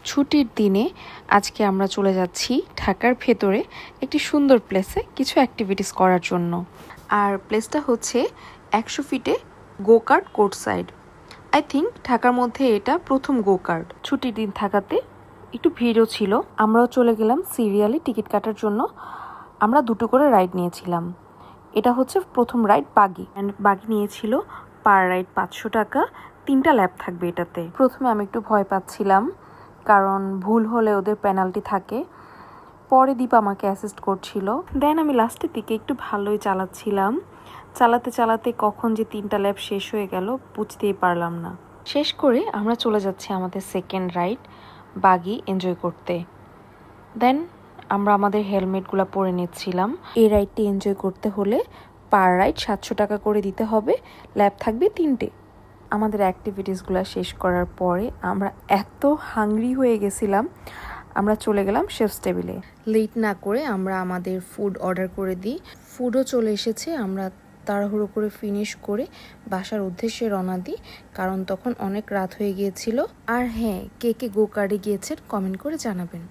ছুটির দিনে আজকে আমরা চলে যাচ্ছি ঢাকার ভেতরে একটি সুন্দর প্লেসে কিছু অ্যাক্টিভিটিস করার জন্য। আর প্লেসটা হচ্ছে 100 ফিটে গোকার্ট কোর্ট সাইড। আই থিঙ্ক ঢাকার মধ্যে এটা প্রথম গোকার্ট। ছুটির দিন থাকাতে একটু ভিড়ও ছিল। আমরাও চলে গেলাম সিরিয়ালি টিকিট কাটার জন্য। আমরা 2টো করে রাইড নিয়েছিলাম। এটা হচ্ছে প্রথম রাইড বাগি, অ্যান্ড বাগি নিয়েছিল পার রাইড 500 টাকা। 3টা ল্যাব থাকবে এটাতে। প্রথমে আমি একটু ভয় পাচ্ছিলাম, কারণ ভুল হলে ওদের পেনাল্টি থাকে। পরে দীপ আমাকে অ্যাসিস্ট করছিল। দেন আমি লাস্টের দিকে একটু ভালোই চালাচ্ছিলাম। চালাতে চালাতে কখন যে 3টা ল্যাব শেষ হয়ে গেল বুঝতেই পারলাম না। শেষ করে আমরা চলে যাচ্ছি আমাদের সেকেন্ড রাইড বাগি এনজয় করতে। দেন আমরা আমাদের হেলমেটগুলো পরে নিচ্ছিলাম। এই রাইডটি এনজয় করতে হলে পার রাইড 700 টাকা করে দিতে হবে। ল্যাব থাকবে 3টে। আমাদের অ্যাক্টিভিটিসগুলো শেষ করার পরে আমরা এত হাংরি হয়ে গেছিলাম, আমরা চলে গেলাম শেফস টেবিলে। লেট না করে আমরা আমাদের ফুড অর্ডার করে দিই। ফুডও চলে এসেছে। আমরা তাড়াহুড়ো করে ফিনিশ করে বাসার উদ্দেশ্যে রওনা দিই, কারণ তখন অনেক রাত হয়ে গিয়েছিল। আর হ্যাঁ, কে কে গো কার্ডে গিয়েছেন কমেন্ট করে জানাবেন।